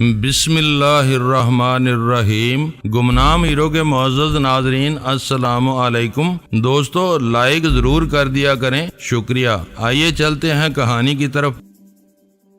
بسم اللہ الرحمن الرحیم۔ گمنام ہیرو کے معزز ناظرین السلام علیکم۔ دوستو لائک ضرور کر دیا کریں، شکریہ۔ آئیے چلتے ہیں کہانی کی طرف۔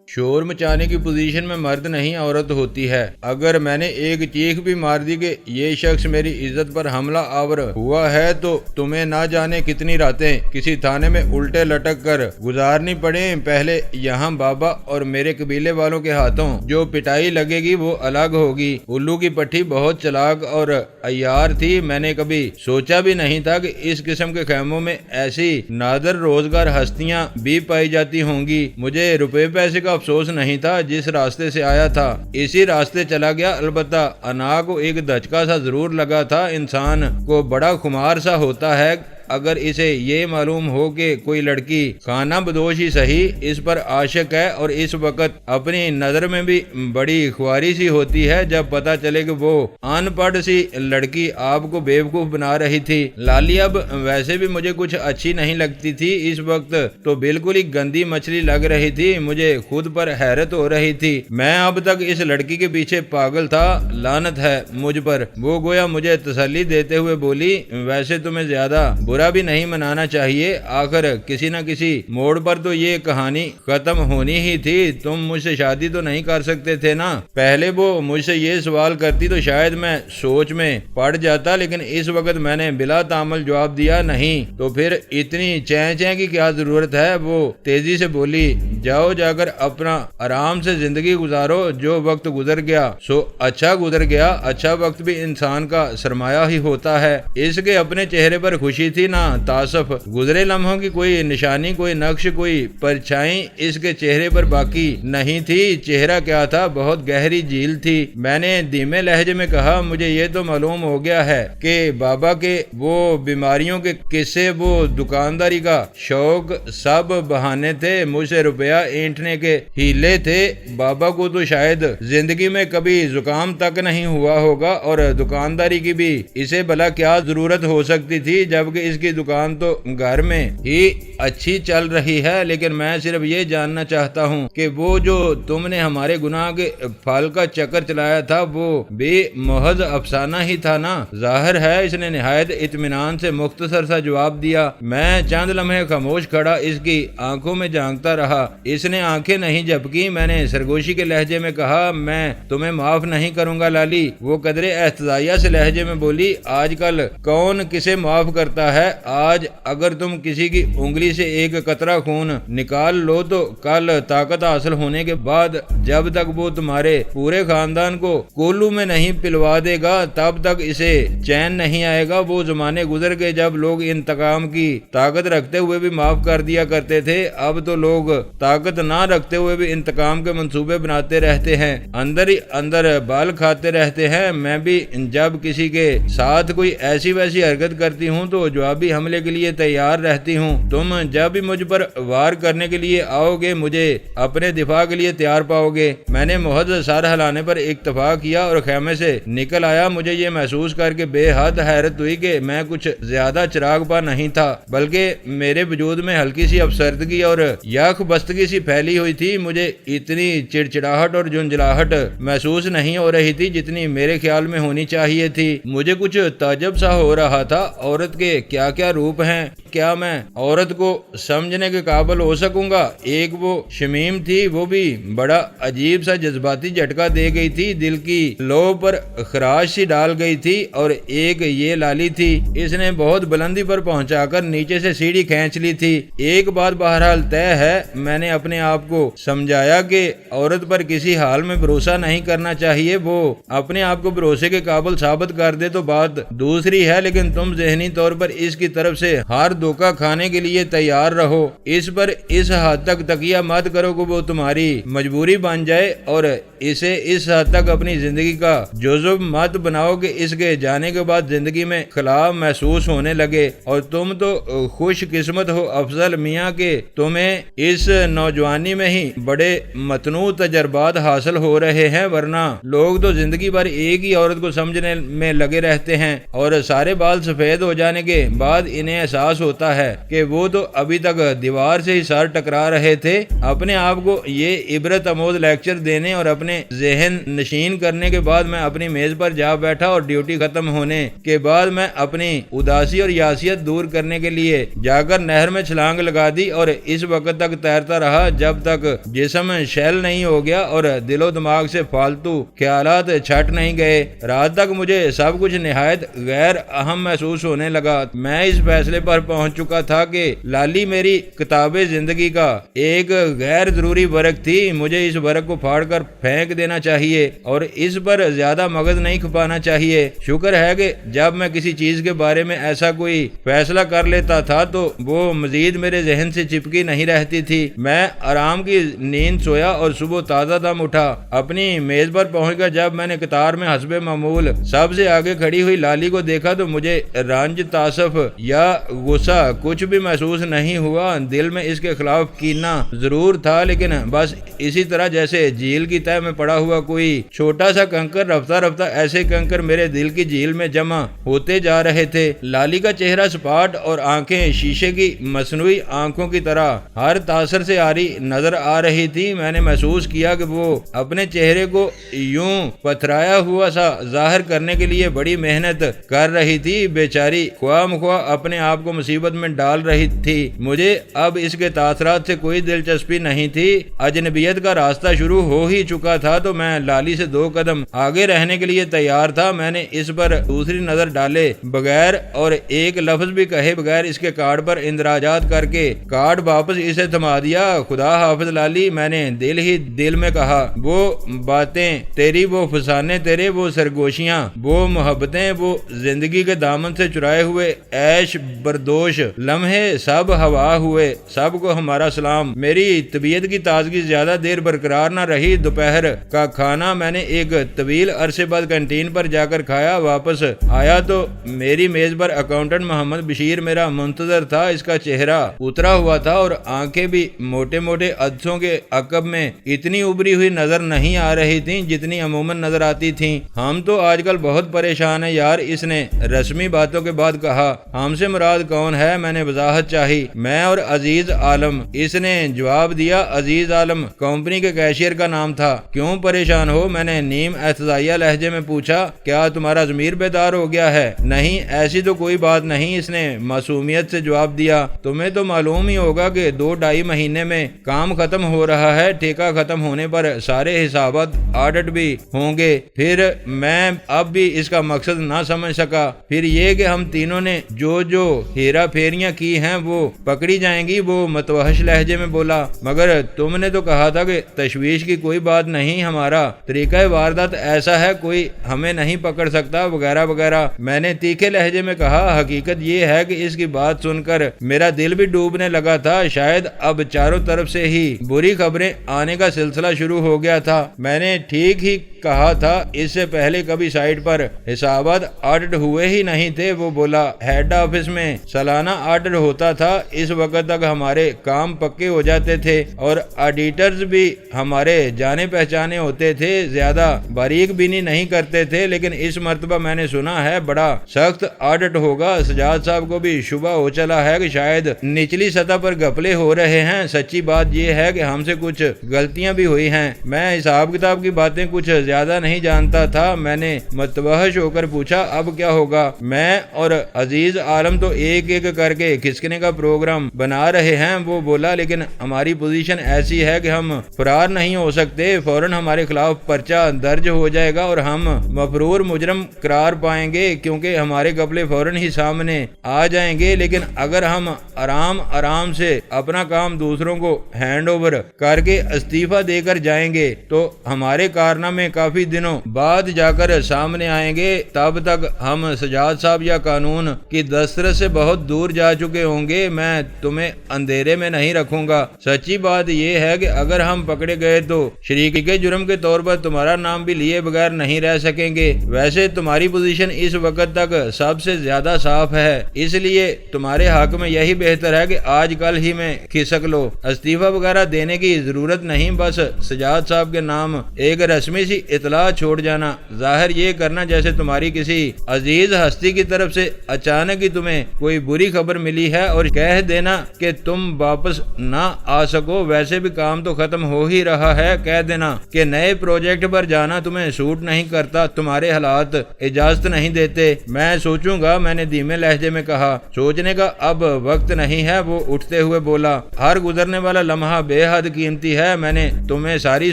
شور مچانے کی پوزیشن میں مرد نہیں عورت ہوتی ہے۔ اگر میں نے ایک چیخ بھی مار دی کہ یہ شخص میری عزت پر حملہ آور ہوا ہے تو تمہیں نہ جانے کتنی راتیں کسی تھانے میں الٹے لٹک کر گزارنی پڑیں۔ پہلے یہاں بابا اور میرے قبیلے والوں کے ہاتھوں جو پٹائی لگے گی وہ الگ ہوگی۔ الو کی پٹھی بہت چلاک اور عیار تھی۔ میں نے کبھی سوچا بھی نہیں تھا کہ اس قسم کے خیموں میں ایسی نادر روزگار ہستیاں بھی پائی جاتی ہوں گی۔ مجھے روپے پیسے کا افسوس نہیں تھا، جس راستے سے آیا تھا اسی راستے چلا گیا۔ البتہ انا کو ایک دھچکا سا ضرور لگا تھا۔ انسان کو بڑا خمار سا ہوتا ہے اگر اسے یہ معلوم ہو کہ کوئی لڑکی خانہ بدوش ہی صحیح اس پر عاشق ہے، اور اس وقت اپنی نظر میں بھی بڑی خواری سی ہوتی ہے جب پتا چلے کہ وہ ان پڑھ سی لڑکی آپ کو بیوقوف بنا رہی تھی۔ لالی اب ویسے بھی مجھے کچھ اچھی نہیں لگتی تھی، اس وقت تو بالکل ہی گندی مچھلی لگ رہی تھی۔ مجھے خود پر حیرت ہو رہی تھی، میں اب تک اس لڑکی کے پیچھے پاگل تھا۔ لعنت ہے مجھ پر۔ وہ گویا مجھے تسلی دیتے ہوئے بولی، ویسے تمہیں زیادہ برا بھی نہیں منانا چاہیے، آخر کسی نہ کسی موڑ پر تو یہ کہانی ختم ہونی ہی تھی۔ تم مجھ سے شادی تو نہیں کر سکتے تھے نا؟ پہلے وہ مجھ سے یہ سوال کرتی تو شاید میں سوچ میں پڑ جاتا، لیکن اس وقت میں نے بلا تعامل جواب دیا، نہیں تو پھر اتنی چیں چیں کی کیا ضرورت ہے؟ وہ تیزی سے بولی، جاؤ جا کر اپنا آرام سے زندگی گزارو، جو وقت گزر گیا سو اچھا گزر گیا۔ اچھا وقت بھی انسان کا سرمایہ ہی ہوتا ہے۔ اس کے اپنے چہرے پر خوشی تھی نہ تعصف۔ گزرے لمحوں کی کوئی نشانی، کوئی نقش، کوئی پرچھائی اس کے چہرے پر باقی نہیں تھی۔ چہرہ کیا تھا؟ بہت گہری جھیل تھی۔ میں نے دھیمے لہجے میں کہا، مجھے یہ تو معلوم ہو گیا ہے کہ بابا کے وہ بیماریوں کے قصے، وہ دکانداری کا شوق سب بہانے تھے، مجھ سے روپیہ اینٹنے کے ہیلے تھے۔ بابا کو تو شاید زندگی میں کبھی زکام تک نہیں ہوا ہوگا، اور دکانداری کی بھی اسے بھلا کیا ضرورت ہو سکتی تھی، جبکہ اس کی دکان تو گھر میں ہی اچھی چل رہی ہے۔ لیکن میں صرف یہ جاننا چاہتا ہوں کہ وہ جو تم نے ہمارے گناہ کے پھل کا چکر چلایا تھا وہ بھی محض افسانہ ہی تھا نا؟ ظاہر ہے، اس نے نہایت اطمینان سے مختصر سا جواب دیا۔ میں چند لمحے خاموش کھڑا اس کی آنکھوں میں جھانکتا رہا۔ اس نے آنکھیں نہیں جھپکی۔ میں نے سرگوشی کے لہجے میں کہا، میں تمہیں معاف نہیں کروں گا لالی۔ وہ قدرے احتجاجیہ سے لہجے میں بولی، آج کل کون کسے معاف کرتا ہے؟ آج اگر تم کسی کی انگلی سے ایک قطرہ خون نکال لو تو کل طاقت حاصل ہونے کے بعد جب تک وہ تمہارے پورے خاندان کو کولو میں نہیں پلوا دے گا تب تک اسے چین نہیں آئے گا۔ وہ زمانے گزر گئے جب لوگ انتقام کی طاقت رکھتے ہوئے بھی معاف کر دیا کرتے تھے۔ اب تو لوگ طاقت نہ رکھتے ہوئے بھی انتقام کے منصوبے بناتے رہتے ہیں، اندر ہی اندر بال کھاتے رہتے ہیں۔ میں بھی جب کسی کے ساتھ کوئی ایسی ویسی حرکت کرتی ہوں تو جوابی حملے کے لیے تیار رہتی ہوں۔ تم جب بھی مجھ پر وار کرنے کے لیے آؤ گے مجھے اپنے دفاع کے لیے تیار پاؤ گے۔ میں نے محض سر ہلانے پر اکتفا کیا اور خیمے سے نکل آیا۔ مجھے یہ محسوس کر کے بے حد حیرت ہوئی کہ میں کچھ زیادہ چراغ پا نہیں تھا، بلکہ میرے وجود میں ہلکی سی افسردگی اور یخ بستگی سی پھیلی ہوئی تھی۔ مجھے اتنی چڑچڑاہٹ اور جھنجھلاہٹ محسوس نہیں ہو رہی تھی جتنی میرے خیال میں ہونی چاہیے تھی۔ مجھے کچھ تعجب سا ہو رہا تھا، عورت کے کیا کیا روپ ہیں، کیا میں عورت کو سمجھنے کے قابل ہو سکوں گا؟ ایک وہ شمیم تھی، وہ بھی بڑا عجیب سا جذباتی جھٹکا دے گئی تھی، دل کی لو پر خراش سی ڈال گئی تھی۔ اور ایک یہ لالی تھی، اس نے بہت بلندی پر پہنچا کر نیچے سے سیڑھی کھینچ لی تھی۔ ایک بات بہرحال طے ہے، میں نے اپنے آپ کو سمجھایا کہ عورت پر کسی حال میں بھروسہ نہیں کرنا چاہیے۔ وہ اپنے آپ کو بھروسے کے قابل ثابت کر دے تو بات دوسری ہے، لیکن تم ذہنی طور پر اس کی طرف سے ہر دھوکہ کھانے کے لیے تیار رہو۔ اس پر اس حد تک تکیہ مت کرو کہ وہ تمہاری مجبوری بن جائے، اور اسے اس حد تک اپنی زندگی کا جزو مت بناؤ کہ اس کے جانے کے بعد زندگی میں خلا محسوس ہونے لگے۔ اور تم تو خوش قسمت ہو افضل میاں کہ تمہیں اس نوجوانی میں ہی بڑے متنوع تجربات حاصل ہو رہے ہیں، ورنہ لوگ تو زندگی بھر ایک ہی عورت کو سمجھنے میں لگے رہتے ہیں، اور سارے بال سفید ہو جانے کے بعد انہیں احساس ہوتا ہے کہ وہ تو ابھی تک دیوار سے ہی سر ٹکرا رہے تھے۔ اپنے آپ کو یہ عبرت آموز لیکچر دینے اور اپنے ذہن نشین کرنے کے بعد میں اپنی میز پر جا بیٹھا اور ڈیوٹی ختم ہونے کے بعد میں اپنی اداسی اور یاسیت دور کرنے کے لیے جا کر نہر میں چھلانگ لگا دی اور اس وقت تک تیرتا رہا جب تک جسم شیل نہیں ہو گیا اور دل و دماغ سے فالتو خیالات چھٹ نہیں گئے۔ رات تک مجھے سب کچھ نہایت غیر اہم محسوس ہونے لگا۔ میں اس فیصلے پر پہنچ چکا تھا کہ لالی میری کتاب زندگی کا ایک غیر ضروری ورق تھی، مجھے اس ورق کو پھاڑ کر پھینک دینا چاہیے اور اس پر زیادہ مغز نہیں کھپانا چاہیے۔ شکر ہے کہ جب میں کسی چیز کے بارے میں ایسا کوئی فیصلہ کر لیتا تھا تو وہ مزید میرے ذہن سے چپکی نہیں رہتی تھی۔ میں آرام کی نیند سویا اور صبح تازہ دم اٹھا۔ اپنی میز پر پہنچ کر جب میں نے قطار میں حسب معمول سب سے آگے کھڑی ہوئی لالی کو دیکھا تو مجھے رنج، تعصف یا غصہ کچھ بھی محسوس نہیں ہوا۔ دل میں اس کے خلاف کینہ ضرور تھا، لیکن بس اسی طرح جیسے جھیل کی تہہ میں پڑا ہوا کوئی چھوٹا سا کنکر، رفتہ رفتہ ایسے کنکر میرے دل کی جھیل میں جمع ہوتے جا رہے تھے۔ لالی کا چہرہ سپاٹ اور آنکھیں شیشے کی مصنوعی آنکھوں کی طرح ہر تاثر سے آری نظر آ رہی تھی۔ میں نے محسوس کیا کہ وہ اپنے چہرے کو یوں پتھرایا ہوا سا ظاہر کرنے کے لیے بڑی محنت کر رہی تھی۔ بیچاری خواہ مخواہ اپنے آپ کو مصیبت میں ڈال رہی تھی۔ مجھے اب اس کے تاثرات سے کوئی دلچسپی نہیں تھی۔ اجنبیت کا راستہ شروع ہو ہی چکا تھا تو میں لالی سے 2 قدم آگے رہنے کے لیے تیار تھا۔ میں نے اس پر دوسری نظر ڈالے بغیر اور ایک لفظ بھی کہے بغیر اس کے کارڈ پر اندراجات کر کے کارڈ واپس اسے تھما دیا۔ خدا حافظ لالی، میں نے دل ہی دل میں کہا۔ وہ باتیں تیری، وہ فسانے تیرے، وہ سرگوشیاں، وہ محبتیں، وہ زندگی کے دامن سے چرائے ہوئے عیش بردوش لمحے سب ہوا ہوئے۔ سب کو ہمارا سلام۔ میری طبیعت کی تازگی زیادہ دیر برقرار نہ رہی۔ دوپہر کا کھانا میں نے ایک طویل عرصے بعد کینٹین پر جا کر کھایا۔ واپس آیا تو میری میز پر اکاؤنٹنٹ محمد بشیر میرا منتظر تھا۔ اس کا چہرہ اترا ہوا تھا اور آنکھیں بھی موٹے موٹے عدسوں کے عقب میں اتنی ابری ہوئی نظر نہیں آ رہی تھیں جتنی عموماً نظر آتی تھیں۔ ہم تو آج کل بہت پریشان ہیں یار، اس نے رسمی باتوں کے بعد کہا۔ ہم سے مراد کون ہے؟ میں نے وضاحت چاہی۔ میں اور عزیز عالم، اس نے جواب دیا۔ عزیز عالم کمپنی کے کیشیئر کا نام تھا۔ کیوں پریشان ہو؟ میں نے نیم احتجاجیہ لہجے میں پوچھا۔ کیا تمہارا ضمیر بیدار ہو گیا ہے؟ نہیں، ایسی تو کوئی بات نہیں، اس نے معصومیت سے جواب دیا۔ تمہیں تو معلوم ہی ہوگا کہ 2-2.5 مہینے میں کام ختم ہو رہا ہے۔ ٹھیکہ ختم ہونے پر سارے حسابات آڈٹ بھی ہوں گے۔ پھر میں اب بھی اس کا مقصد نہ سمجھ سکا۔ پھر یہ کہ ہم تینوں نے جو ہیرا پھیریاں کی ہیں وہ پکڑی جائیں گی، وہ متوحش لہجے میں بولا۔ مگر تم نے تو کہا تھا کہ تشویش کی کوئی بات نہیں، ہمارا طریقہ واردات ایسا ہے، کوئی ہمیں نہیں پکڑ سکتا وغیرہ وغیرہ۔ میں نے تیکھے لہجے میں کہا۔ حقیقت یہ ہے کہ اس کی بات سن کر میرا دل بھی ڈوبنے لگا تھا۔ شاید اب چاروں طرف سے ہی بری خبریں آنے کا سلسلہ شروع ہو گیا تھا۔ میں نے ٹھیک ہی کہا تھا، اس سے پہلے کبھی سائٹ پر حسابات آڈٹ ہوئے ہی نہیں تھے۔ وہ بولا، ہیڈ آفس میں سالانہ آڈٹ ہوتا تھا، اس وقت تک ہمارے کام پکے ہو جاتے تھے اور آڈیٹرز بھی ہمارے جانے پہچانے ہوتے تھے، زیادہ باریک بینی نہیں کرتے تھے۔ لیکن اس مرتبہ میں نے سنا ہے بڑا سخت آڈٹ ہوگا۔ سجاد صاحب کو بھی شبہ ہو چلا ہے کہ شاید نچلی سطح پر گھپلے ہو رہے ہیں۔ سچی بات یہ ہے کہ ہم سے کچھ غلطیاں بھی ہوئی ہیں۔ میں حساب کتاب کی باتیں کچھ زیادہ نہیں جانتا تھا۔ میں نے متوحش ہو کر پوچھا، اب کیا ہوگا؟ میں اور عزیز عالم تو ایک ایک کر کے کھسکنے کا پروگرام بنا رہے ہیں۔ وہ بولا، لیکن ہماری پوزیشن ایسی ہے کہ ہم فرار نہیں ہو سکتے۔ فوراً ہمارے خلاف پرچہ درج ہو جائے گا اور ہم مفرور مجرم قرار پائیں گے، کیونکہ ہمارے گپلے فوراً ہی سامنے آ جائیں گے۔ لیکن اگر ہم آرام سے اپنا کام دوسروں کو ہینڈ اوور کر کے استعفیٰ دے کر جائیں گے تو ہمارے کارنامے کافی دنوں بعد جا کر سامنے آئیں گے۔ تب تک ہم سجاد صاحب یا قانون کی دسترس سے بہت دور جا چکے ہوں گے۔ میں تمہیں اندھیرے میں نہیں رکھوں گا۔ سچی بات یہ ہے کہ اگر ہم پکڑے گئے تو شریک کے جرم کے طور پر تمہارا نام بھی لیے بغیر نہیں رہ سکیں گے۔ ویسے تمہاری پوزیشن اس وقت تک سب سے زیادہ صاف ہے، اس لیے تمہارے حق میں یہی بہتر ہے کہ آج کل ہی میں کھسک لو۔ استعفیٰ وغیرہ دینے کی ضرورت نہیں، بس سجاد صاحب کے نام ایک رسمی سی اطلاع چھوڑ جانا، ظاہر یہ کرنا جیسے تمہاری کسی عزیز ہستی کی طرف سے اچانک کی تمہیں کوئی بری خبر ملی ہے اور کہہ دینا کہ تم واپس نہ آ سکو، ویسے بھی کام تو ختم ہو ہی رہا ہے، کہہ دینا کہ نئے پروجیکٹ پر جانا تمہیں سوٹ نہیں کرتا، تمہارے حالات اجازت نہیں دیتے۔ میں سوچوں گا، میں نے دھیمے لہجے میں کہا۔ سوچنے کا اب وقت نہیں ہے، وہ اٹھتے ہوئے بولا۔ ہر گزرنے والا لمحہ بے حد قیمتی ہے، میں نے تمہیں ساری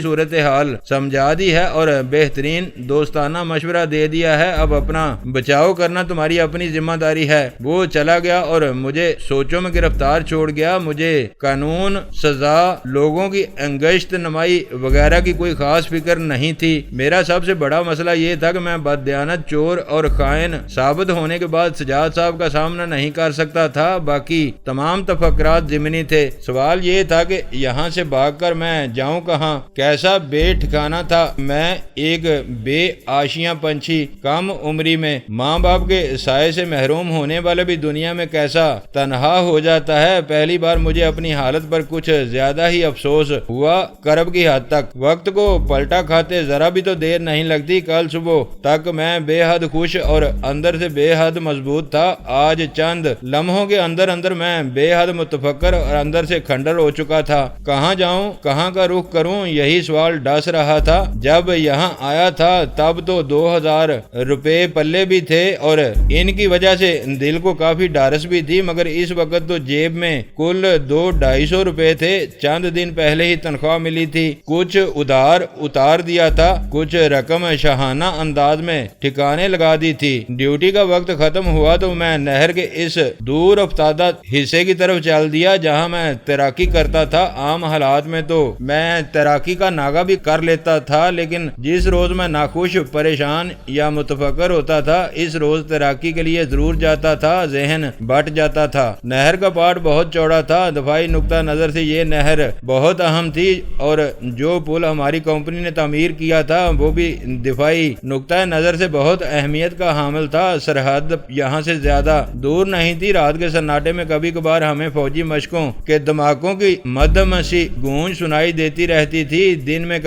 صورتحال سمجھا دی ہے اور بہترین دوستانہ مشورہ دے دیا ہے، اب اپنا بچاؤ کرنا تمہاری اپنی ذمہ داری ہے۔ وہ چلا گیا اور مجھے سوچوں میں گرفتار چھوڑ گیا۔ مجھے قانون، سزا، لوگوں کی انگشت نمائی وغیرہ کی کوئی خاص فکر نہیں تھی۔ میرا سب سے بڑا مسئلہ یہ تھا کہ میں بددیانت، چور اور خائن ثابت ہونے کے بعد سجاد صاحب کا سامنا نہیں کر سکتا تھا، باقی تمام تفکرات ضمنی تھے۔ سوال یہ تھا کہ یہاں سے بھاگ کر میں جاؤں کہاں؟ کیسا بے ٹھکانہ تھا میں، ایک بے آشیاں پنچھی، کم عمری میں ماں باپ کے سائے سے محروم ہونے والا بھی دنیا میں کیسا تنہا ہو جاتا ہے۔ پہلی بار مجھے اپنی حالت پر کچھ زیادہ ہی افسوس ہوا، کرب کی حد تک۔ وقت کو پلٹا کھاتے ذرا بھی تو دیر نہیں لگتی۔ کل صبح تک میں بے حد خوش اور اندر سے بے حد مضبوط تھا، آج چند لمحوں کے اندر اندر میں بے حد متفکر اور اندر سے کھنڈر ہو چکا تھا۔ کہاں جاؤں، کہاں کا رخ کروں، یہی سوال ڈس رہا تھا۔ جب یہاں آیا تھا تب تو 2000 روپے پلے بھی تھے اور ان کی وجہ سے دل کو کافی ڈارس بھی تھی، مگر اس وقت تو جیب میں کل 200-250 روپے تھے۔ چند دن پہلے ہی تنخواہ ملی تھی، کچھ ادھار اتار دیا تھا، کچھ رقم شاہانہ انداز میں ٹھکانے لگا دی تھی۔ ڈیوٹی کا وقت ختم ہوا تو میں نہر کے اس دور افتادہ حصے کی طرف چل دیا جہاں میں تیراکی کرتا تھا۔ عام حالات میں تو میں تیراکی کا ناغہ بھی کر لیتا تھا، لیکن جس روز میں ناخوش، پریشان یا متفکر ہوتا تھا، اس روز تیراکی کے لیے ضرور جاتا تھا، ذہن بٹ جاتا تھا۔ نہر کا پاٹ بہت چوڑا تھا، دفاعی نقطہ نظر سے یہ نہر بہت اہم تھی اور جو پل ہماری کمپنی نے تعمیر کیا تھا وہ بھی دفاعی نقطہ نظر سے بہت اہمیت کا حامل تھا۔ سرحد یہاں سے زیادہ دور نہیں تھی۔ رات کے سناٹے میں کبھی کبھار ہمیں فوجی مشقوں کے دھماکوں کی مدھم سی گونج سنائی دیتی رہتی تھی۔ دن میں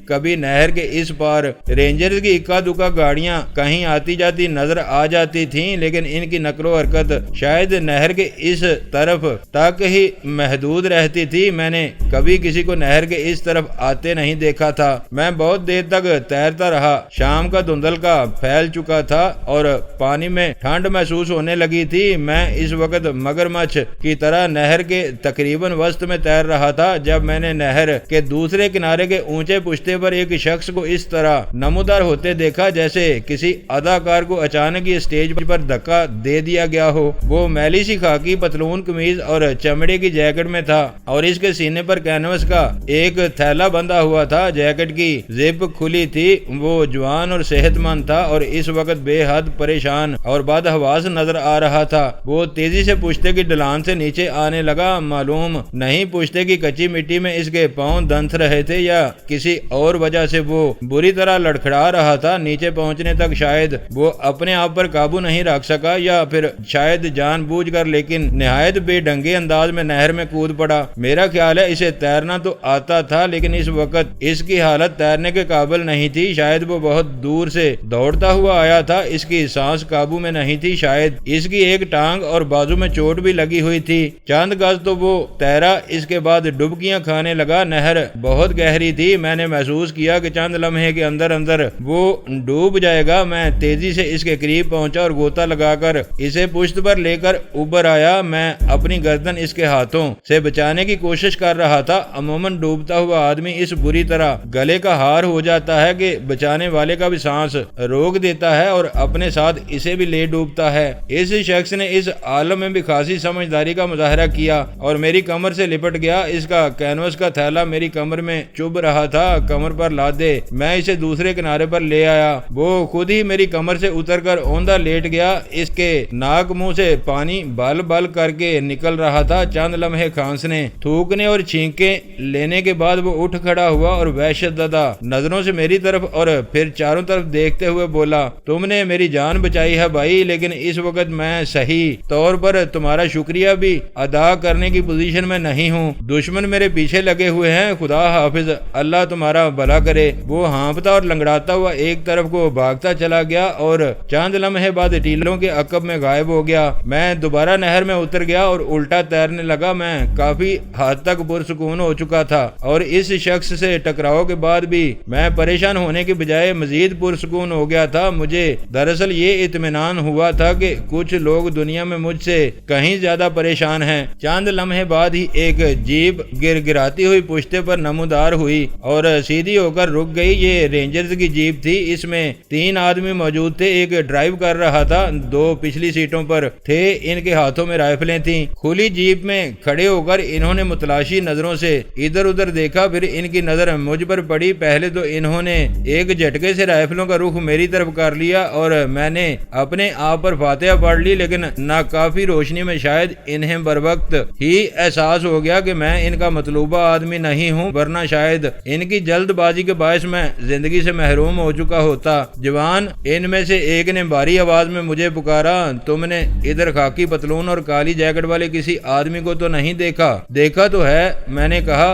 کبھی نہر کے اس پار رینجرز کی اکا دکا گاڑیاں کہیں آتی جاتی نظر آ جاتی تھیں، لیکن ان کی نقل و حرکت شاید نہر کے اس طرف تک ہی محدود رہتی تھی۔ میں نے کبھی کسی کو نہر کے اس طرف آتے نہیں دیکھا تھا۔ میں بہت دیر تک تیرتا رہا۔ شام کا دھندل کا پھیل چکا تھا اور پانی میں ٹھنڈ محسوس ہونے لگی تھی۔ میں اس وقت مگرمچھ کی طرح نہر کے تقریباً وسط میں تیر رہا تھا جب میں نے نہر کے دوسرے کنارے کے اونچے پشتے پر ایک شخص کو اس طرح نمودار ہوتے دیکھا جیسے کسی اداکار کو اچانک ہی اسٹیج پر دھکا دے دیا گیا ہو۔ وہ میلی سی خاکی پتلون قمیض اور چمڑے کی جیکٹ میں تھا اور اس کے سینے پر کینوس کا ایک تھیلا بندھا ہوا تھا۔ جیکٹ کی زپ کھلی تھی۔ وہ جوان اور صحت مند تھا اور اس وقت بے حد پریشان اور بدحواس نظر آ رہا تھا۔ وہ تیزی سے پشتے کی ڈھلان سے نیچے آنے لگا۔ معلوم نہیں پشتے کی کچی مٹی میں اس کے پاؤں دنس رہے تھے یا کسی اور وجہ سے وہ بری طرح لڑکھڑا رہا تھا۔ نیچے پہنچنے تک شاید وہ اپنے آپ پر قابو نہیں رکھ سکا یا پھر شاید جان بوجھ کر، لیکن نہایت بے ڈھنگے انداز میں نہر میں کود پڑا۔ میرا خیال ہے اسے تیرنا تو آتا تھا لیکن اس وقت اس کی حالت تیرنے کے قابل نہیں تھی۔ شاید وہ بہت دور سے دوڑتا ہوا آیا تھا۔ اس کی سانس قابو میں نہیں تھی۔ شاید اس کی ایک ٹانگ اور بازو میں چوٹ بھی لگی ہوئی تھی۔ چند گز تو وہ تیرا، اس کے بعد ڈبکیاں کھانے لگا۔ نہر بہت گہری تھی۔ میں نے محسوس کیا کہ چند لمحے کے اندر اندر وہ ڈوب جائے گا۔ میں تیزی سے اس کے قریب پہنچا اور غوطہ لگا کر اسے پشت پر لے کر اوپر آیا۔ میں اپنی گردن اس کے ہاتھوں سے بچانے کی کوشش کر رہا تھا۔ عموماً ڈوبتا ہوا آدمی اس بری طرح گلے کا ہار ہو جاتا ہے کہ بچانے والے کا بھی سانس روک دیتا ہے اور اپنے ساتھ اسے بھی لے ڈوبتا ہے۔ اس شخص نے اس عالم میں بھی خاصی سمجھداری کا مظاہرہ کیا اور میری کمر سے لپٹ گیا۔ اس کا کینوس کا تھیلا میری کمر میں چبھ رہا تھا۔ کمر پر لادے میں اسے دوسرے کنارے پر لے آیا۔ وہ خود ہی میری کمر سے اتر کر اوندھا لیٹ گیا۔ اس کے ناک منہ سے پانی بل بل کر کے نکل رہا تھا۔ چند لمحے کھانسنے، تھوکنے اور چھینکیں لینے کے بعد وہ اٹھ کھڑا ہوا اور وحشت زدہ نظروں سے میری طرف اور پھر چاروں طرف دیکھتے ہوئے بولا، تم نے میری جان بچائی ہے بھائی، لیکن اس وقت میں صحیح طور پر تمہارا شکریہ بھی ادا کرنے کی پوزیشن میں نہیں ہوں۔ دشمن میرے پیچھے لگے ہوئے ہیں، خدا حافظ، اللہ تمہارا بھلا کرے۔ وہ ہانپتا اور لنگڑاتا ہوا ایک طرف کو بھاگتا چلا گیا اور چند لمحے بعد ٹیلوں کے عقب عقب میں غائب ہو گیا۔ میں دوبارہ نہر میں اتر گیا اور الٹا تیرنے لگا۔ میں کافی حد تک پرسکون ہو چکا تھا اور اس شخص سے ٹکراؤ کے بعد بھی میں پریشان ہونے کے بجائے مزید پرسکون ہو گیا تھا۔ مجھے دراصل یہ اطمینان ہوا تھا کہ کچھ لوگ دنیا میں مجھ سے کہیں زیادہ پریشان ہیں۔ چند لمحے بعد ہی ایک جیپ گرگراتی ہوئی پشتے پر نمودار ہوئی اور سیدھی ہو کر رک گئی۔ یہ رینجرز کی جیپ تھی۔ اس میں 3 آدمی موجود تھے۔ ایک ڈرائیو کر رہا تھا، 2 پچھلی سیٹوں پر تھے، ان کے ہاتھوں میں رائفلیں تھیں۔ کھلی جیپ میں کھڑے ہو کر انہوں نے متلاشی نظروں سے ادھر ادھر دیکھا، پھر ان کی نظر مجھ پر پڑی۔ پہلے تو انہوں نے ایک جھٹکے سے رائفلوں کا رخ میری طرف کر لیا اور میں نے اپنے آپ پر فاتحہ پڑھ لی، لیکن ناکافی روشنی میں شاید انہیں بروقت ہی احساس ہو گیا کہ میں ان کا مطلوبہ آدمی نہیں ہوں، ورنہ شاید ان کی جلد بازی کے باعث میں زندگی سے محروم ہو چکا ہوتا۔ جوان ان میں سے ایک نے بھاری آواز میں مجھے پکارا، تم نے ادھر خاکی پتلون اور کالی جیکٹ والے کسی آدمی کو تو نہیں دیکھا؟ دیکھا تو ہے، میں نے کہا،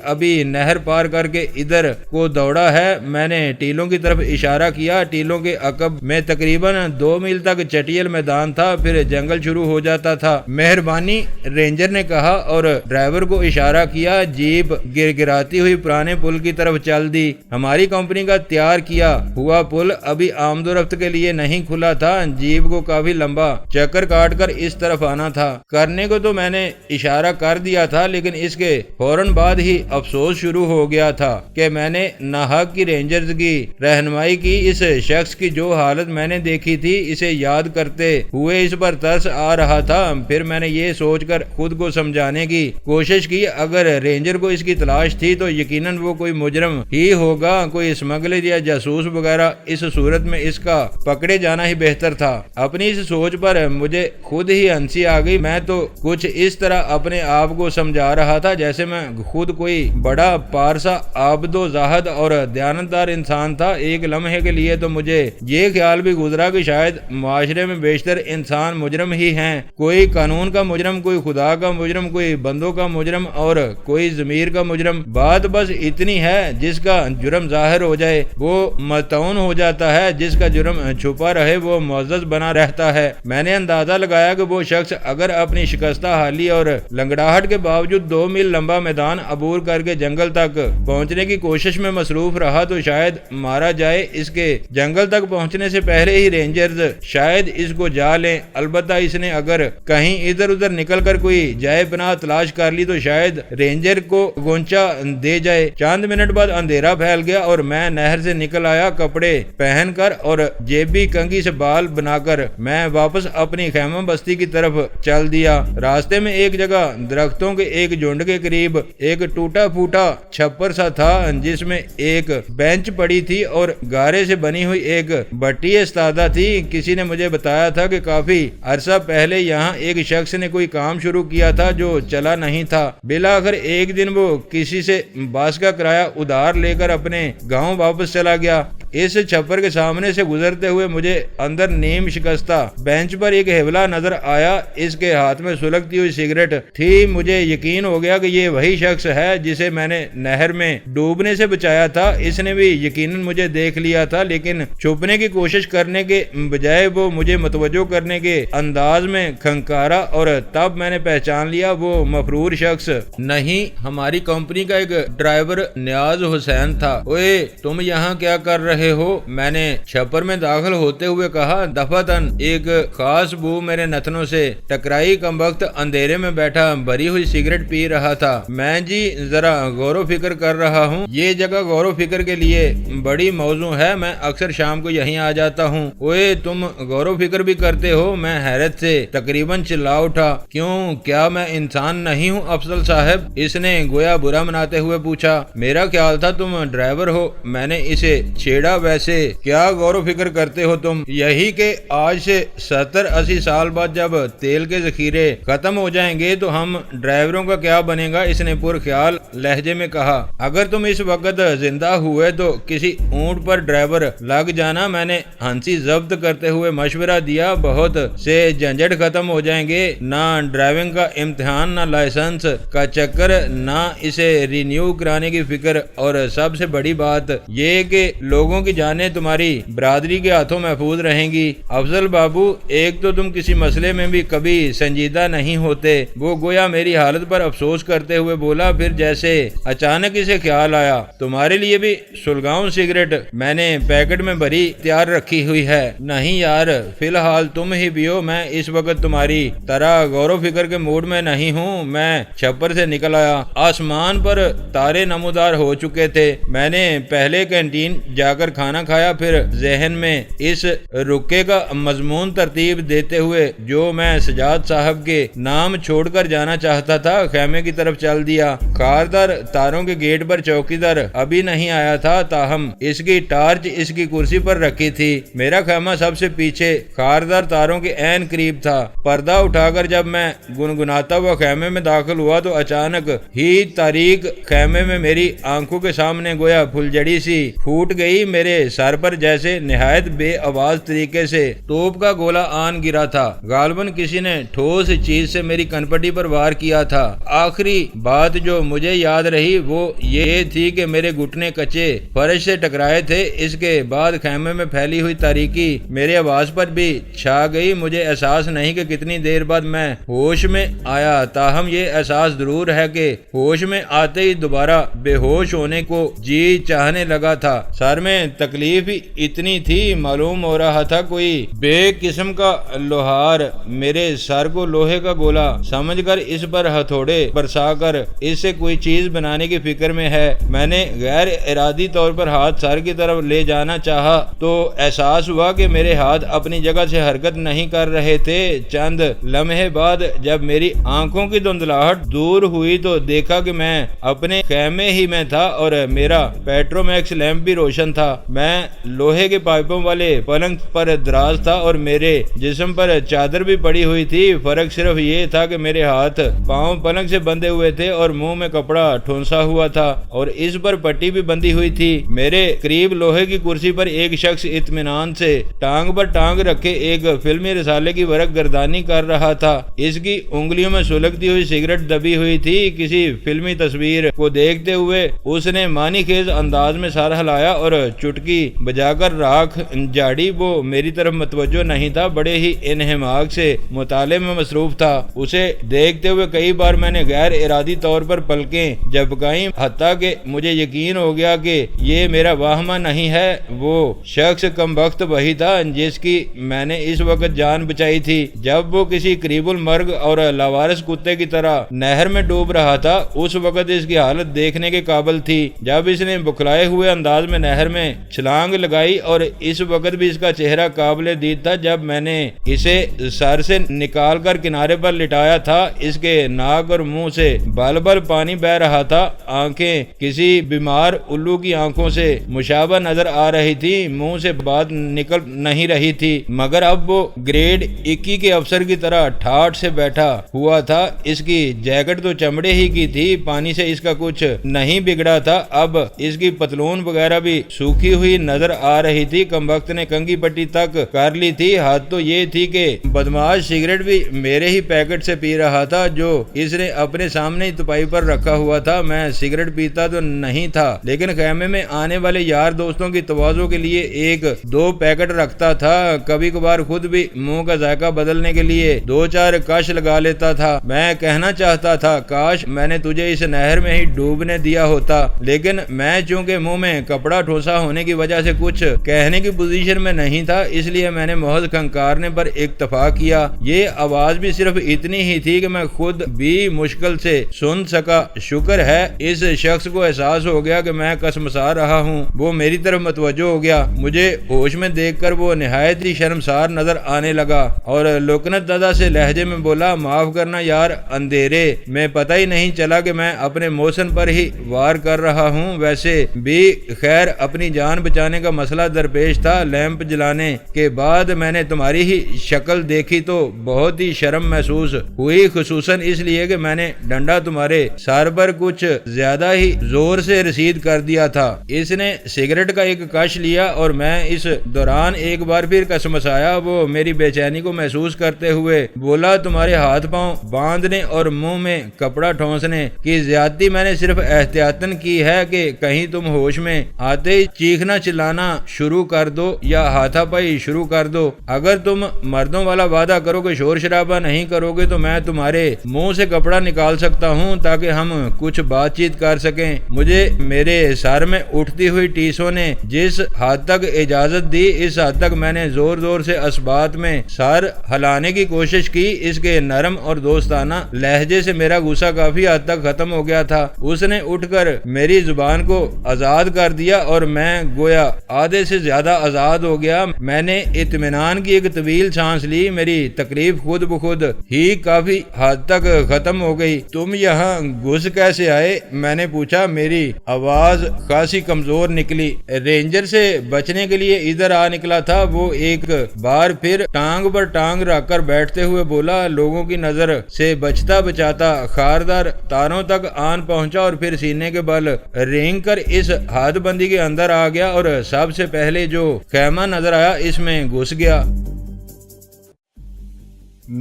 ابھی نہر پار کر کے ادھر کو دوڑا ہے۔ میں نے ٹیلوں کی طرف اشارہ کیا۔ ٹیلوں کے عقب میں تقریباً 2 میل تک چٹیل میدان تھا، پھر جنگل شروع ہو جاتا تھا۔ مہربانی، رینجر نے کہا اور ڈرائیور کو اشارہ کیا۔ جیپ گرگراتی ہوئی پرانے پل کی طرف چل دی۔ ہماری کمپنی کا تیار کیا ہوا پل ابھی آمد و رفت کے لیے نہیں کھلا تھا۔ جیپ کو کافی لمبا چکر کاٹ کر اس طرف آنا تھا۔ کرنے کو تو میں نے اشارہ کر دیا تھا، لیکن اس کے فوراً بعد ہی افسوس شروع ہو گیا تھا کہ میں نے ناحق کی رینجرز کی رہنمائی کی۔ اس شخص کی جو حالت میں نے دیکھی تھی، اسے یاد کرتے ہوئے اس پر ترس آ رہا تھا۔ پھر میں نے یہ سوچ کر خود کو سمجھانے کی کوشش کی، اگر رینجر کو اس کی تلاش تھی تو یقیناً وہ کوئی مجرم ہی ہوگا، کوئی اسمگلر یا جاسوس وغیرہ۔ اس صورت میں اس کا پکڑے جانا ہی بہتر تھا۔ اپنی اس سوچ پر مجھے خود ہی ہنسی آ گئی۔ میں تو کچھ اس طرح اپنے آپ کو سمجھا رہا تھا جیسے میں خود کوئی بڑا پارسا عابد و زاہد اور دیانتدار انسان تھا۔ ایک لمحے کے لیے تو مجھے یہ خیال بھی گزرا کہ شاید معاشرے میں بیشتر انسان مجرم ہی ہیں، کوئی قانون کا مجرم، کوئی خدا کا مجرم، کوئی بندوں کا مجرم اور کوئی ضمیر کا مجرم۔ بات بس اتنی ہے، جس کا جرم ظاہر ہو جائے وہ ملعون ہو جاتا ہے، جس کا جرم چھپا رہے وہ معزز بنا رہتا ہے۔ میں نے اندازہ لگایا کہ وہ شخص اگر اپنی شکستہ حالی اور لنگڑاہٹ کے باوجود 2 میل لمبا میدان عبور کر کے جنگل تک پہنچنے کی کوشش میں مصروف رہا تو شاید مارا جائے۔ اس کے جنگل تک پہنچنے سے پہلے ہی رینجرز شاید اس کو جا لیں۔ البتہ اس نے اگر کہیں ادھر ادھر نکل کر کوئی جائے پناہ تلاش کر لی تو شاید رینجر کو گونچا دے جائے۔ چند منٹ بعد اندھیرا پھیل گیا اور میں نہر سے نکل آیا، کپڑے پہن کر اور جیبی کنگھی سے بال بنا کر میں واپس اپنی خیمہ بستی کی طرف چل دیا۔ راستے میں ایک جگہ درختوں کے ایک جھنڈ کے قریب ایک ٹوٹا پھوٹا چھپر سا تھا جس میں ایک بینچ پڑی تھی اور گارے سے بنی ہوئی ایک بٹی استادہ تھی۔ کسی نے مجھے بتایا تھا کہ کافی عرصہ پہلے یہاں ایک شخص نے کوئی کام شروع کیا تھا جو چلا نہیں تھا۔ بالآخر ایک دن وہ کسی سے باس کا کرایہ ادھار لے کر اپنے گاؤں واپس چلا گیا۔ اس چھپر کے سامنے سے گزرتے ہوئے مجھے اندر نیم شکستہ بینچ پر ایک حوالہ نظر آیا۔ اس کے ہاتھ میں سلگتی ہوئی سگریٹ تھی۔ مجھے یقین ہو گیا کہ یہ وہی شخص ہے جسے میں نے نہر میں ڈوبنے سے بچایا تھا۔ اس نے بھی یقیناً مجھے دیکھ لیا تھا، لیکن چھپنے کی کوشش کرنے کے بجائے وہ مجھے متوجہ کرنے کے انداز میں کھنکارا اور تب میں نے پہچان لیا وہ مفرور شخص نہیں، ہماری کمپنی کا ایک ڈرائیور نیاز حسین تھا۔ اوئے تم یہاں کیا کر رہے ہو؟ میں نے چھپر میں داخل ہوتے ہوئے کہا۔ دفعتاً ایک خاص بو میرے نتنوں سے ٹکرائی۔ کم وقت اندھیرے میں بیٹھا بھری ہوئی سگریٹ پی رہا تھا۔ میں جی ذرا غور و فکر کر رہا ہوں۔ یہ جگہ غور و فکر کے لیے بڑی موزوں ہے، میں اکثر شام کو یہیں آ جاتا ہوں۔ اوئے تم غور و فکر بھی کرتے ہو؟ میں حیرت سے تقریباً چلا اٹھا۔ کیوں، کیا میں انسان نہیں ہوں افضل صاحب؟ اس نے گویا برا مناتے ہوئے پوچھا۔ میرا خیال تھا تم ڈرائیور ہو، میں نے اسے چھیڑا۔ ویسے کیا غور و فکر کرتے ہو تم؟ یہی کہ آج سے 70-80 سال بعد جب تیل کے ذخیرے ختم ہو جائیں گے تو ہم ڈرائیوروں کا کیا بنے گا؟ اس نے پرخیال لہجے میں کہا۔ اگر تم اس وقت زندہ ہوئے تو کسی اونٹ پر ڈرائیور لگ جانا۔ میں نے ہنسی ضبط کرتے ہوئے مشورہ دیا۔ بہت سے جھنجٹ ختم ہو جائیں گے، نہ ڈرائیونگ کا امتحان، نہ لائسنس کا چکر، نہ اسے رینیو کرانے کی فکر، اور سب سے بڑی بات یہ کہ لوگوں لوگوں کی جانیں تمہاری برادری کے ہاتھوں محفوظ رہیں گی۔ افضل بابو، ایک تو تم کسی مسئلے میں بھی کبھی سنجیدہ نہیں ہوتے۔ وہ گویا میری حالت پر افسوس کرتے ہوئے بولا، پھر جیسے اچانک اسے خیال آیا، تمہارے لیے بھی سلگاؤں سگریٹ، میں نے پیکٹ میں بھری تیار رکھی ہوئی ہے۔ نہیں یار، فی الحال تم ہی پیو، میں اس وقت تمہاری طرح غور و فکر کے موڈ میں نہیں ہوں۔ میں چھپر سے نکل آیا۔ آسمان پر تارے نمودار ہو چکے تھے۔ میں نے پہلے کینٹین جا کر کھانا کھایا، پھر ذہن میں اس رکے کا مضمون ترتیب دیتے ہوئے جو میں سجاد صاحب کے نام چھوڑ کر جانا چاہتا تھا خیمے کی طرف چل دیا۔ خاردار تاروں کے گیٹ پر چوکیدار ابھی نہیں آیا تھا، تاہم اس کی ٹارچ اس کی کرسی پر رکھی تھی۔ میرا خیمہ سب سے پیچھے خاردار تاروں کے عین قریب تھا۔ پردہ اٹھا کر جب میں گنگناتا ہوا خیمے میں داخل ہوا تو اچانک ہی تاریک خیمے میں میری آنکھوں کے سامنے گویا پھلجڑی سی پھوٹ گئی۔ میرے سر پر جیسے نہایت بے آواز طریقے سے توپ کا گولہ آن گرا تھا۔ غالباً کسی نے ٹھوس چیز سے میری کنپٹی پر وار کیا تھا۔ آخری بات جو مجھے یاد رہی وہ یہ تھی کہ میرے گھٹنے کچے فرش سے ٹکرائے تھے۔ اس کے بعد خیمے میں پھیلی ہوئی تاریکی میرے آواز پر بھی چھا گئی۔ مجھے احساس نہیں کہ کتنی دیر بعد میں ہوش میں آیا، تاہم یہ احساس ضرور ہے کہ ہوش میں آتے ہی دوبارہ بے ہوش ہونے کو جی چاہنے لگا تھا۔ سر میں تکلیف اتنی تھی، معلوم ہو رہا تھا کوئی بے قسم کا لوہار میرے سر کو لوہے کا گولا سمجھ کر اس پر ہتھوڑے برسا کر اس سے کوئی چیز بنانے کی فکر میں ہے۔ میں نے غیر ارادی طور پر ہاتھ سر کی طرف لے جانا چاہا تو احساس ہوا کہ میرے ہاتھ اپنی جگہ سے حرکت نہیں کر رہے تھے۔ چند لمحے بعد جب میری آنکھوں کی دھندلاہٹ دور ہوئی تو دیکھا کہ میں اپنے خیمے ہی میں تھا اور میرا پیٹرو میکس لیمپ بھی روشن تھا۔ میں لوہے کے پائپوں والے پلنگ پر دراز تھا اور میرے جسم پر چادر بھی پڑی ہوئی تھی۔ فرق صرف یہ تھا کہ میرے ہاتھ پاؤں پلنگ سے بندھے ہوئے تھے اور منہ میں کپڑا ٹھونسا ہوا تھا اور اس پر پٹی بھی بندھی ہوئی تھی۔ میرے قریب لوہے کی کرسی پر ایک شخص اطمینان سے ٹانگ پر ٹانگ رکھے ایک فلمی رسالے کی ورق گردانی کر رہا تھا۔ اس کی انگلیوں میں سلگتی ہوئی سگریٹ دبی ہوئی تھی۔ کسی فلمی تصویر کو دیکھتے ہوئے اس نے معنی خیز انداز میں سر ہلایا اور چٹکی بجا کر راکھ جاڑی۔ وہ میری طرف متوجہ نہیں تھا، بڑے ہی انہماک سے مطالعے میں مصروف تھا۔ اسے دیکھتے ہوئے کئی بار میں نے غیر ارادی طور پر پلکیں جھپکائیں، حتیٰ کہ مجھے یقین ہو گیا کہ یہ میرا واہمہ نہیں ہے۔ وہ شخص کمبخت وہی تھا جس کی میں نے اس وقت جان بچائی تھی جب وہ کسی قریب المرگ اور لاوارث کتے کی طرح نہر میں ڈوب رہا تھا۔ اس وقت اس کی حالت دیکھنے کے قابل تھی جب اس نے بکھلائے ہوئے انداز میں نہر میں چھلانگ لگائی، اور اس وقت بھی اس کا چہرہ قابل دید تھا جب میں نے اسے سر سے نکال کر کنارے پر لٹایا تھا۔ اس کے ناک اور منہ سے بل بل پانی بہ رہا تھا۔ آنکھیں کسی بیمار الو کی آنکھوں سے مشابہ نظر آ رہی تھی، منہ سے بات نکل نہیں رہی تھی، مگر اب وہ گریڈ 21 کے افسر کی طرح ٹھاٹ سے بیٹھا ہوا تھا۔ اس کی جیکٹ تو چمڑے ہی کی تھی، پانی سے اس کا کچھ نہیں بگڑا تھا۔ اب اس کی پتلون وغیرہ بھی سوکھی ہوئی نظر آ رہی تھی۔ کمبخت نے کنگھی پٹی تک کر لی تھی۔ حد تو یہ تھی کہ بدماش سگریٹ بھی میرے ہی پیکٹ سے پی رہا تھا جو اس نے اپنے سامنے ہی تپائی پر رکھا ہوا تھا۔ میں سگریٹ پیتا تو نہیں تھا، لیکن خیمے میں آنے والے یار دوستوں کی تواضع کے لیے ایک دو پیکٹ رکھتا تھا۔ کبھی کبھار خود بھی منہ کا ذائقہ بدلنے کے لیے دو چار کش لگا لیتا تھا۔ میں کہنا چاہتا تھا کاش میں نے تجھے اس نہر میں ہی ڈوبنے دیا ہوتا، لیکن میں چونکہ منہ میں کپڑا ٹھوسا ہونے کی وجہ سے کچھ کہنے کی پوزیشن میں نہیں تھا، اس لیے میں نے محض کھنکارنے پر اکتفا کیا۔ یہ آواز بھی صرف اتنی ہی تھی کہ میں خود بھی مشکل سے سن سکا۔ شکر ہے اس شخص کو احساس ہو گیا کہ میں کسمسا رہا ہوں۔ وہ میری طرف متوجہ ہو گیا۔ مجھے ہوش میں دیکھ کر وہ نہایت ہی شرمسار نظر آنے لگا اور لکنت دادا سے لہجے میں بولا، معاف کرنا یار، اندھیرے میں پتہ ہی نہیں چلا کہ میں اپنے موسن پر ہی وار کر رہا ہوں۔ ویسے بھی خیر اپنی جان بچانے کا مسئلہ درپیش تھا۔ لیمپ جلانے کے بعد میں نے تمہاری ہی شکل دیکھی تو بہت ہی شرم محسوس ہوئی، خصوصاً اس لیے کہ میں نے ڈنڈا تمہارے سر پر کچھ زیادہ ہی زور سے رسید کر دیا تھا۔ اس نے سگریٹ کا ایک کش لیا اور میں اس دوران ایک بار پھر کسمسایا۔ وہ میری بے چینی کو محسوس کرتے ہوئے بولا، تمہارے ہاتھ پاؤں باندھنے اور منہ میں کپڑا ٹھونسنے کی زیادتی میں نے صرف احتیاطاً کی ہے کہ کہیں تم ہوش میں آتے ہی چیخ چیخنا چلانا شروع کر دو یا ہاتھا پائی شروع کر دو۔ اگر تم مردوں والا وعدہ کرو کہ شور شرابہ نہیں کرو گے تو میں تمہارے منہ سے کپڑا نکال سکتا ہوں تاکہ ہم کچھ بات چیت کر سکیں۔ مجھے میرے سر میں اٹھتی ہوئی ٹیسوں نے جس حد تک اجازت دی، اس حد تک میں نے زور زور سے اسبات میں سر ہلانے کی کوشش کی۔ اس کے نرم اور دوستانہ لہجے سے میرا غصہ کافی حد تک ختم ہو گیا تھا۔ اس نے اٹھ کر میری زبان کو آزاد کر دیا اور میں گویا آدھے سے زیادہ آزاد ہو گیا۔ میں نے اطمینان کی ایک طویل سانس لی۔ میری تکلیف خود بخود ہی کافی حد تک ختم ہو گئی۔ تم یہاں گھس کیسے آئے؟ میں نے پوچھا۔ میری آواز خاصی کمزور نکلی۔ رینجر سے بچنے کے لیے ادھر آ نکلا تھا۔ وہ ایک بار پھر ٹانگ پر ٹانگ رکھ کر بیٹھتے ہوئے بولا۔ لوگوں کی نظر سے بچتا بچاتا خاردار تاروں تک آن پہنچا اور پھر سینے کے بل رینگ کر اس ہاتھ بندی کے اندر آ گیا اور سب سے پہلے جو خیمہ نظر آیا اس میں گھس گیا۔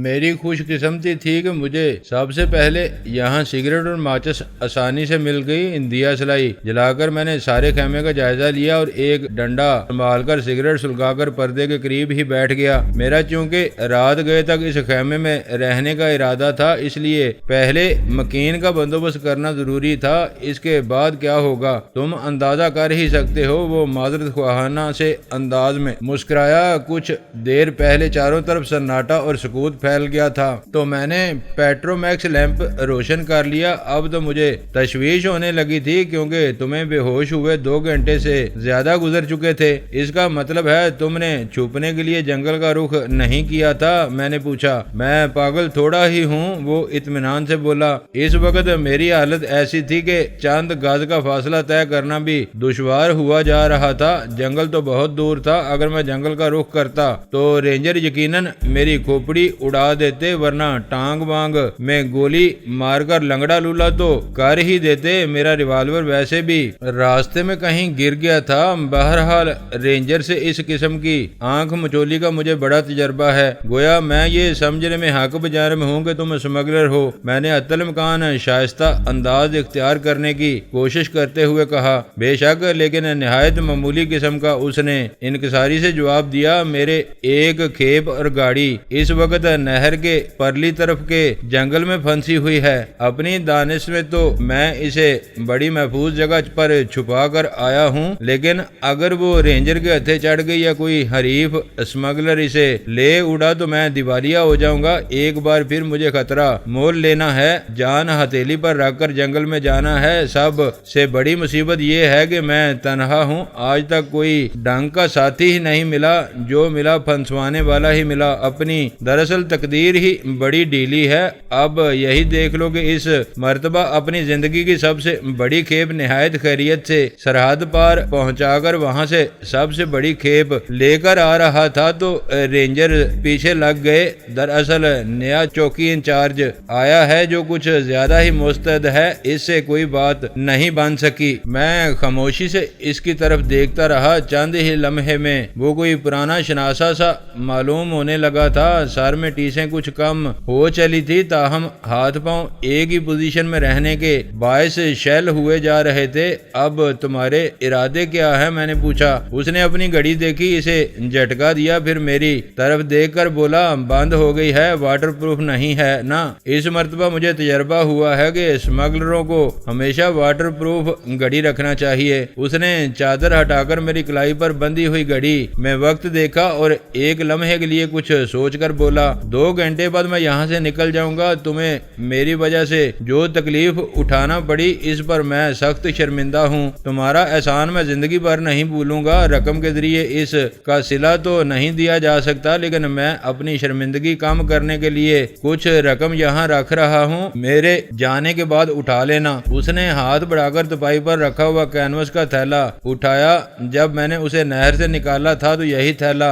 میری خوش قسمتی تھی کہ مجھے سب سے پہلے یہاں سگریٹ اور ماچس آسانی سے مل گئی۔ دیا سلائی جلا کر میں نے سارے خیمے کا جائزہ لیا اور ایک ڈنڈا سنبھال کر سگریٹ سلگا کر پردے کے قریب ہی بیٹھ گیا۔ میرا چونکہ رات گئے تک اس خیمے میں رہنے کا ارادہ تھا، اس لیے پہلے مکین کا بندوبست کرنا ضروری تھا۔ اس کے بعد کیا ہوگا تم اندازہ کر ہی سکتے ہو۔ وہ معذرت خواہانہ سے انداز میں مسکرایا۔ کچھ دیر پہلے چاروں طرف سناٹا اور سکوت پھیل گیا تھا تو میں نے پیٹرو میکس لیمپ روشن کر لیا۔ اب تو مجھے تشویش ہونے لگی تھی کیونکہ تمہیں بے ہوش ہوئے 2 گھنٹے سے زیادہ گزر چکے تھے۔ اس کا مطلب ہے تم نے چھپنے کے لیے جنگل کا رخ نہیں کیا تھا؟ میں نے پوچھا۔ میں پاگل تھوڑا ہی ہوں، وہ اطمینان سے بولا۔ اس وقت میری حالت ایسی تھی کہ چند گز کا فاصلہ طے کرنا بھی دشوار ہوا جا رہا تھا۔ جنگل تو بہت دور تھا۔ اگر میں جنگل کا رخ کرتا تو رینجر یقیناً میری کھوپڑی اڑا دیتے، ورنہ ٹانگ وانگ میں گولی مار کر لنگڑا لولا تو کر ہی دیتے۔ میرا ریوالور ویسے بھی راستے میں کہیں گر گیا تھا۔ بہرحال رینجر سے اس قسم کی آنکھ مچولی کا مجھے بڑا تجربہ ہے۔ گویا میں یہ سمجھنے میں حق بجانب ہوں کہ تم اسمگلر ہو۔ میں نے حتی الامکان شائستہ انداز اختیار کرنے کی کوشش کرتے ہوئے کہا۔ بے شک، لیکن نہایت معمولی قسم کا، اس نے انکساری سے جواب دیا۔ میرے ایک کھیپ اور گاڑی اس وقت نہر کے پرلی طرف کے جنگل میں پھنسی ہوئی ہے۔ اپنی دانش میں تو میں اسے بڑی محفوظ جگہ پر چھپا کر آیا ہوں، لیکن اگر وہ رینجر کے ہتھے چڑھ گئی یا کوئی حریف اسمگلر اسے لے اڑا تو میں دیوالیہ ہو جاؤں گا۔ ایک بار پھر مجھے خطرہ مول لینا ہے، جان ہتھیلی پر رکھ کر جنگل میں جانا ہے۔ سب سے بڑی مصیبت یہ ہے کہ میں تنہا ہوں۔ آج تک کوئی ڈنگ کا ساتھی ہی نہیں ملا، جو ملا پھنسوانے والا ہی ملا۔ اپنی دراصل تقدیر ہی بڑی ڈھیلی ہے۔ اب یہی دیکھ لو کہ اس مرتبہ اپنی زندگی کی سب سے بڑی کھیپ نہایت خیریت سے سرحد پار پہنچا کر وہاں سے سب سے بڑی کھیپ لے کر آ رہا تھا تو رینجر پیچھے لگ گئے۔ دراصل نیا چوکی انچارج آیا ہے جو کچھ زیادہ ہی مستعد ہے، اس سے کوئی بات نہیں بن سکی۔ میں خاموشی سے اس کی طرف دیکھتا رہا۔ چند ہی لمحے میں وہ کوئی پرانا شناسا سا معلوم ہونے لگا تھا۔ سر میں ٹیسیں کچھ کم ہو چلی تھی، تاہم ہاتھ پاؤں ایک ہی پوزیشن میں رہنے کے باعث شیل ہوئے جا رہے تھے۔ اب تمہارے ارادے کیا ہے؟ میں نے پوچھا۔ اس نے اپنی گھڑی دیکھی، اسے جھٹکا دیا، پھر میری طرف دیکھ کر بولا، بند ہو گئی ہے، واٹر پروف نہیں ہے نا؟ اس مرتبہ مجھے تجربہ ہوا ہے کہ اسمگلروں کو ہمیشہ واٹر پروف گھڑی رکھنا چاہیے۔ اس نے چادر ہٹا کر میری کلائی پر بندھی ہوئی گھڑی میں وقت دیکھا اور ایک لمحے کے لیے کچھ سوچ کر بولا، 2 گھنٹے بعد میں یہاں سے نکل جاؤں گا۔ تمہیں میری وجہ سے جو تکلیف اٹھانا پڑی اس پر میں سخت شرمندہ ہوں۔ تمہارا احسان میں زندگی بھر نہیں بھولوں گا۔ رقم کے ذریعے اس کا صلہ تو نہیں دیا جا سکتا، لیکن میں اپنی شرمندگی کم کرنے کے لیے کچھ رقم یہاں رکھ رہا ہوں، میرے جانے کے بعد اٹھا لینا۔ اس نے ہاتھ بڑھا کر تپائی پر رکھا ہوا کینوس کا تھیلا اٹھایا۔ جب میں نے اسے نہر سے نکالا تھا تو یہی تھیلا